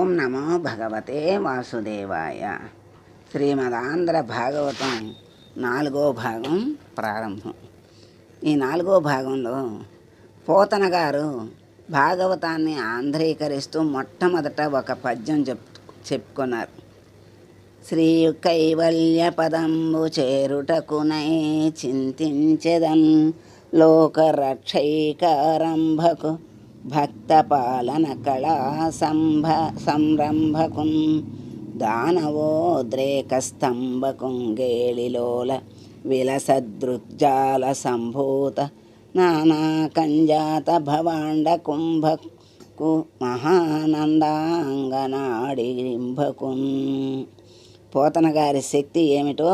ఓం నమో భగవతే వాసుదేవాయ. శ్రీమదాంధ్ర భాగవతం 4వ భాగం ప్రారంభం. ఈ 4వ భాగంలో పోతన గారు భాగవతాన్ని ఆంధ్రీకరిస్తూ మొట్టమొదట ఒక పద్యం చెప్పుకున్నారు. శ్రీ కైవల్య పదంబు చేరుటకునై చింతించెదన్ లోకరక్షైకారంభకు భక్త పాలన కళా సంరంభకుం దానవోద్రేక స్తంభకుంగేళిలోల విలసదృగ్జాల సంభూత నానా కంజాత భవాండ కుంభకు మహానందాంగనాడింభకున్. పోతన గారి శక్తి ఏమిటో,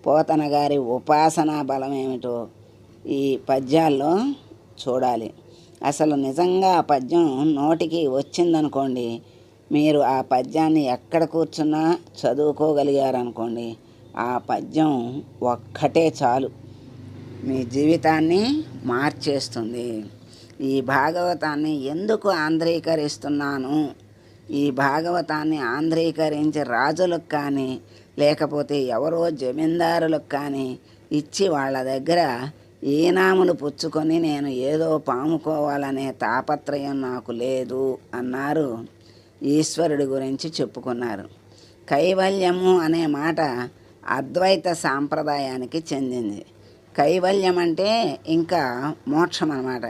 పోతన గారి ఉపాసనా బలం ఏమిటో ఈ పద్యాల్లో చూడాలి. అసలు నిజంగా ఆ పద్యం నోటికి వచ్చిందనుకోండి, మీరు ఆ పద్యాన్ని ఎక్కడ కూర్చున్నా చదువుకోగలిగారనుకోండి, ఆ పద్యం ఒక్కటే చాలు మీ జీవితాన్ని మార్చేస్తుంది. ఈ భాగవతాన్ని ఎందుకు ఆంధ్రీకరిస్తున్నాను, ఈ భాగవతాన్ని ఆంధ్రీకరించి రాజులకు కానీ లేకపోతే ఎవరో జమీందారులకు కానీ ఇచ్చి వాళ్ళ దగ్గర ఈనాములు పుచ్చుకొని నేను ఏదో పాముకోవాలనే తాపత్రయం నాకు లేదు అన్నారు. ఈశ్వరుడి గురించి చెప్పుకున్నారు. కైవల్యము అనే మాట అద్వైత సాంప్రదాయానికి చెందింది. కైవల్యం అంటే ఇంకా మోక్షం అన్నమాట.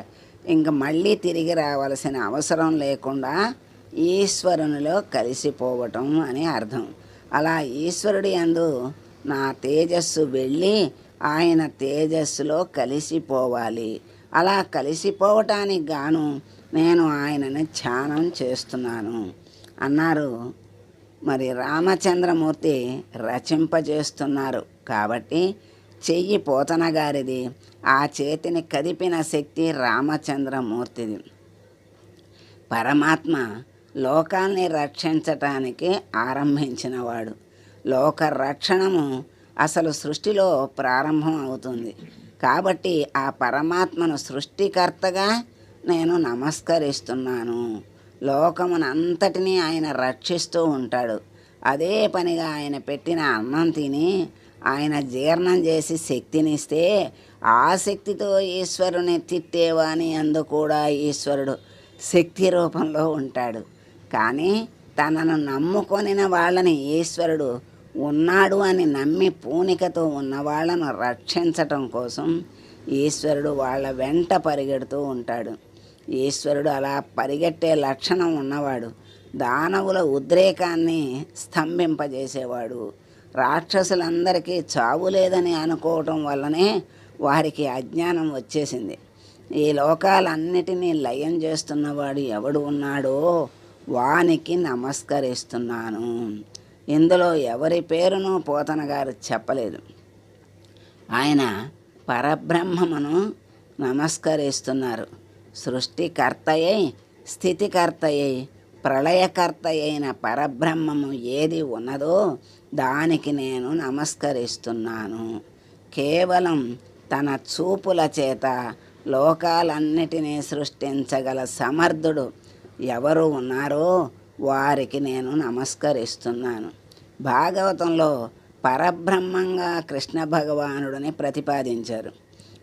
ఇంకా మళ్ళీ తిరిగి రావాల్సిన అవసరం లేకుండా ఈశ్వరునిలో కలిసిపోవటం అని అర్థం. అలా ఈశ్వరుడి యందు నా తేజస్సు వెళ్ళి ఆయన తేజస్సులో కలిసిపోవాలి. అలా కలిసిపోవటానికి గాను నేను ఆయనని ధ్యానం చేస్తున్నాను అన్నారు. మరి రామచంద్రమూర్తి రచింపజేస్తున్నారు కాబట్టి చెయ్యి పోతన గారిది, ఆ చేతిని కదిపిన శక్తి రామచంద్రమూర్తిది. పరమాత్మ లోకాల్ని రక్షించటానికి ఆరంభించినవాడు. లోక రక్షణము అసలు సృష్టిలో ప్రారంభం అవుతుంది కాబట్టి ఆ పరమాత్మను సృష్టికర్తగా నేను నమస్కరిస్తున్నాను. లోకమునంతటినీ ఆయన రక్షిస్తూ ఉంటాడు. అదే పనిగా ఆయన పెట్టిన అన్నం తిని ఆయన జీర్ణం చేసి శక్తినిస్తే ఆ శక్తితో ఈశ్వరుని తిట్టేవాని అందు కూడా ఈశ్వరుడు శక్తి రూపంలో ఉంటాడు. కానీ తనను నమ్ముకొనిన వాళ్ళని ఈశ్వరుడు ఉన్నాడు అని నమ్మి పూనికతో ఉన్న వాళ్ళను రక్షించటం కోసం ఈశ్వరుడు వాళ్ళ వెంట పరిగెడుతూ ఉంటాడు. ఈశ్వరుడు అలా పరిగెట్టే లక్షణం ఉన్నవాడు. దానవుల ఉద్రేకాన్ని స్తంభింపజేసేవాడు. రాక్షసులందరికీ చావు లేదని అనుకోవటం వల్లనే వారికి అజ్ఞానం వచ్చేసింది. ఈ లోకాలన్నిటినీ లయం చేస్తున్నవాడు ఎవడు ఉన్నాడో వానికి నమస్కరిస్తున్నాను. ఇందులో ఎవరి పేరును పోతన గారు చెప్పలేదు. ఆయన పరబ్రహ్మమును నమస్కరిస్తున్నారు. సృష్టికర్తయై స్థితికర్తయై ప్రళయకర్త అయిన పరబ్రహ్మము ఏది ఉన్నదో దానికి నేను నమస్కరిస్తున్నాను. కేవలం తన చూపుల చేత లోకాలన్నిటినీ సృష్టించగల సమర్థుడు ఎవరు ఉన్నారో వారికి నేను నమస్కరిస్తున్నాను. భాగవతంలో పరబ్రహ్మంగా కృష్ణ భగవానుడిని ప్రతిపాదించారు.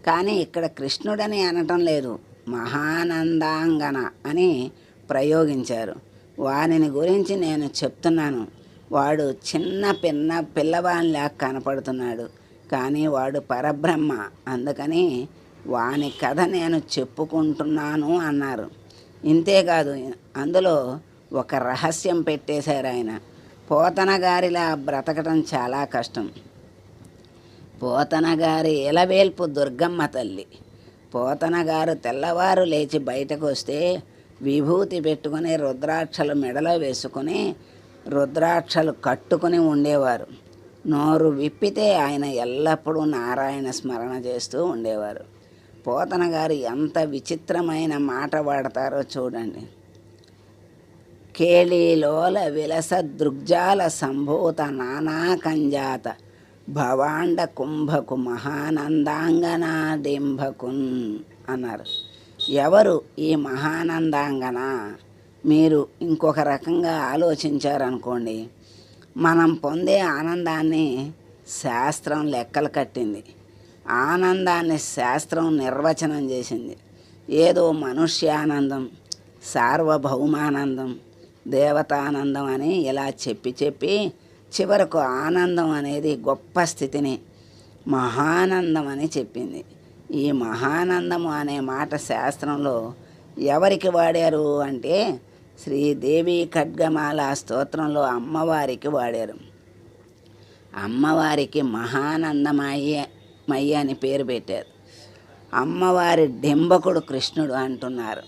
కానీ ఇక్కడ కృష్ణుడని అనటం లేదు, మహానందాంగన అని ప్రయోగించారు. వానిని గురించి నేను చెప్తున్నాను. వాడు చిన్న పిల్లవానిలా కనపడుతున్నాడు, కానీ వాడు పరబ్రహ్మ. అందుకని వాని కథ నేను చెప్పుకుంటున్నాను అన్నారు. ఇంతేకాదు, అందులో ఒక రహస్యం పెట్టేశారు ఆయన. పోతన గారిలా బ్రతకటం చాలా కష్టం. పోతన గారి ఇలవేల్పు దుర్గమ్మ తల్లి. పోతన గారు తెల్లవారు లేచి బయటకు వస్తే విభూతి పెట్టుకుని రుద్రాక్షలు మెడలో వేసుకుని రుద్రాక్షలు కట్టుకుని ఉండేవారు. నోరు విప్పితే ఆయన ఎల్లప్పుడూ నారాయణ స్మరణ చేస్తూ ఉండేవారు. పోతన గారు ఎంత విచిత్రమైన మాట వాడతారో చూడండి. కేళీలోల విలస దృగ్జాల సంభూత నానా కంజాత భవాండ కుంభకు మహానందాంగనాడింభకున్ అన్నారు. ఎవరు ఈ మహానందాంగన? మీరు ఇంకొక రకంగా ఆలోచించారనుకోండి, మనం పొందే ఆనందాన్ని శాస్త్రం లెక్కలు కట్టింది, ఆనందాన్ని శాస్త్రం నిర్వచనం చేసింది. ఏదో మనుష్యానందం, సార్వభౌమానందం, దేవతానందం అని ఇలా చెప్పి చెప్పి చివరకు ఆనందం అనేది గొప్ప స్థితిని మహానందం అని చెప్పింది. ఈ మహానందము అనే మాట శాస్త్రంలో ఎవరికి వాడారు అంటే శ్రీదేవి ఖడ్గమాల స్తోత్రంలో అమ్మవారికి వాడారు. అమ్మవారికి మహానందమయ్య అని పేరు పెట్టారు. అమ్మవారి డింబకుడు కృష్ణుడు అంటున్నారు.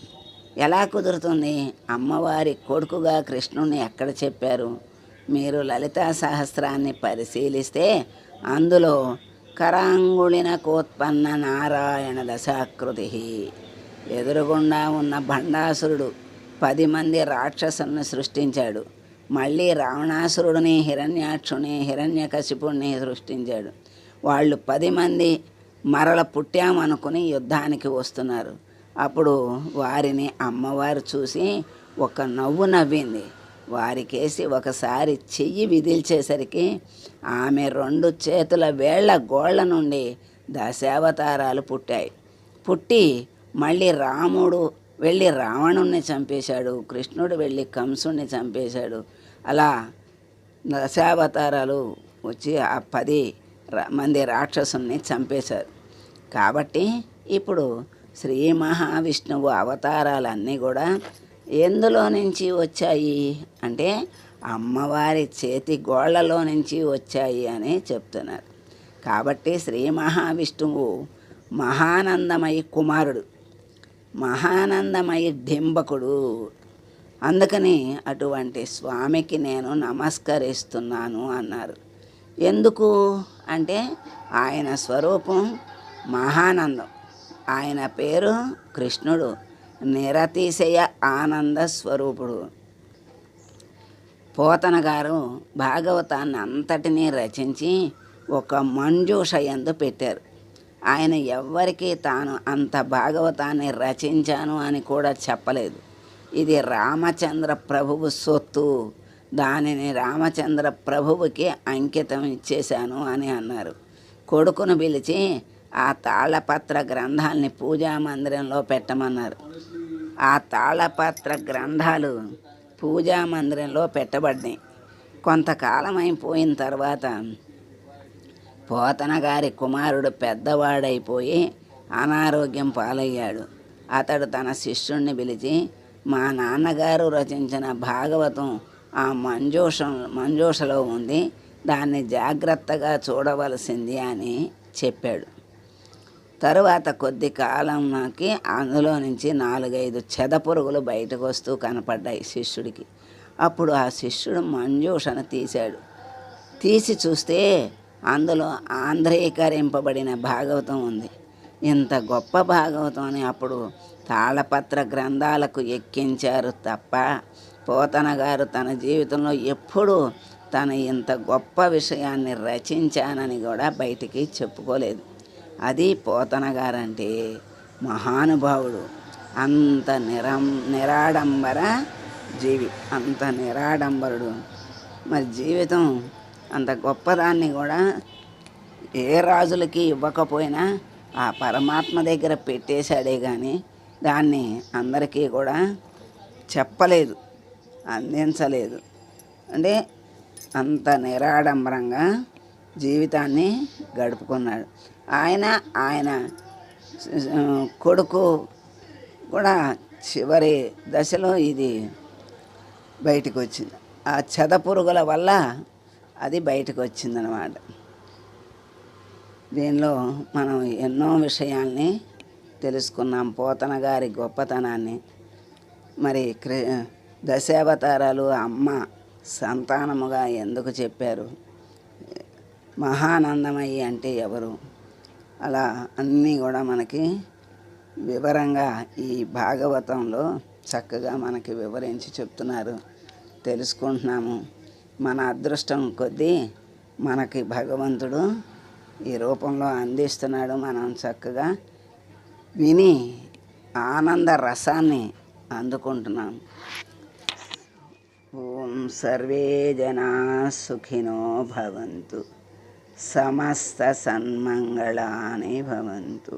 ఎలా కుదురుతుంది? అమ్మవారి కొడుకుగా కృష్ణుడిని ఎక్కడ చెప్పారు? మీరు లలితా సహస్రాన్ని పరిశీలిస్తే అందులో కరాంగుళిన కోత్పన్న నారాయణ దశాకృతి, ఎదురుగుండా ఉన్న భండాసురుడు 10 మంది రాక్షసుల్ని సృష్టించాడు. మళ్ళీ రావణాసురుడిని, హిరణ్యాక్షుని, హిరణ్యకశిపుణ్ణి సృష్టించాడు. వాళ్ళు 10 మంది మరల పుట్టామనుకుని యుద్ధానికి వస్తున్నారు. అప్పుడు వారిని అమ్మవారు చూసి ఒక నవ్వు నవ్వింది. వారికేసి ఒకసారి చెయ్యి విదిల్చేసరికి ఆమె 2 చేతుల వేళ్ల గోళ్ల నుండి దశావతారాలు పుట్టాయి. పుట్టి మళ్ళీ రాముడు వెళ్ళి రావణుణ్ణి చంపేశాడు, కృష్ణుడు వెళ్ళి కంసుణ్ణి చంపేశాడు. అలా దశావతారాలు వచ్చి ఆ 10 మంది రాక్షసుల్ని చంపేశారు. కాబట్టి ఇప్పుడు శ్రీ మహావిష్ణువు అవతారాలన్నీ కూడా ఎందులో నుంచి వచ్చాయి అంటే అమ్మవారి చేతి గోళ్లలో నుంచి వచ్చాయి అని చెప్తున్నారు. కాబట్టి శ్రీ మహావిష్ణువు మహానందమయి కుమారుడు, మహానందమయి డింబకుడు. అందుకని అటువంటి స్వామికి నేను నమస్కరిస్తున్నాను అన్నారు. ఎందుకు అంటే ఆయన స్వరూపం మహానందం, ఆయన పేరు కృష్ణుడు, నిరతిశయ ఆనంద స్వరూపుడు. పోతన గారు భాగవతాన్ని అంతటినీ రచించి ఒక మంజూష యందు పెట్టారు. ఆయన ఎవ్వరికీ తాను అంత భాగవతాన్ని రచించాను అని కూడా చెప్పలేదు. ఇది రామచంద్ర ప్రభువు సొత్తు, దానిని రామచంద్ర ప్రభువుకి అంకితం ఇచ్చేశాను అని అన్నారు. కొడుకును పిలిచి ఆ తాళపత్ర గ్రంథాలని పూజా మందిరంలో పెట్టమన్నారు. ఆ తాళపత్ర గ్రంథాలు పూజా మందిరంలో పెట్టబడ్డాయి. కొంతకాలం అయిపోయిన తర్వాత పోతన గారి కుమారుడు పెద్దవాడైపోయి అనారోగ్యం పాలయ్యాడు. అతడు తన శిష్యుణ్ణి పిలిచి, మా నాన్నగారు రచించిన భాగవతం ఆ మంజూషలో ఉంది, దాన్ని జాగ్రత్తగా చూడవలసింది అని చెప్పాడు. తరువాత కొద్ది కాలంకి అందులో నుంచి 4-5 చెదపురుగులు బయటకు వస్తూ కనపడ్డాయి శిష్యుడికి. అప్పుడు ఆ శిష్యుడు మంజూషను తీశాడు. తీసి చూస్తే అందులో ఆంధ్రీకరింపబడిన భాగవతం ఉంది. ఇంత గొప్ప భాగవతం అని అప్పుడు తాళపత్ర గ్రంథాలకు ఎక్కించారు తప్ప పోతన గారు తన జీవితంలో ఎప్పుడూ తను ఇంత గొప్ప విషయాన్ని రచించానని కూడా బయటికి చెప్పుకోలేదు. అది పోతన గారంటే మహానుభావుడు. అంత నిరాడంబర జీవి, అంత నిరాడంబరుడు. మరి జీవితం అంత గొప్పదాన్ని కూడా ఏ రాజులకి ఇవ్వకపోయినా ఆ పరమాత్మ దగ్గర పెట్టేశాడే కానీ దాన్ని అందరికీ కూడా చెప్పలేదు, అందించలేదు. అంటే అంత నిరాడంబరంగా జీవితాన్ని గడుపుకున్నాడు. ఆయన కొడుకు కూడా చివరి దశలో ఇది బయటకు వచ్చింది. ఆ చెదపురుగుల వల్ల అది బయటకు వచ్చిందనమాట. దీనిలో మనం ఎన్నో విషయాల్ని తెలుసుకున్నాం, పోతన గారి గొప్పతనాన్ని. మరి దశావతారాలు అమ్మ సంతానముగా ఎందుకు చెప్పారు, మహానందమయ్యి అంటే ఎవరు, అలా అన్నీ కూడా మనకి వివరంగా ఈ భాగవతంలో చక్కగా మనకి వివరించి చెప్తున్నారు, తెలుసుకుంటున్నాము. మన అదృష్టం కొద్దీ మనకి భగవంతుడు ఈ రూపంలో అందిస్తున్నాడు. మనం చక్కగా విని ఆనంద రసాన్ని అందుకుంటున్నాం. సర్వే జనా సుఖినో భవంతు, సమస్త సన్మంగళాని భవంతు.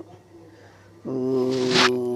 ఓం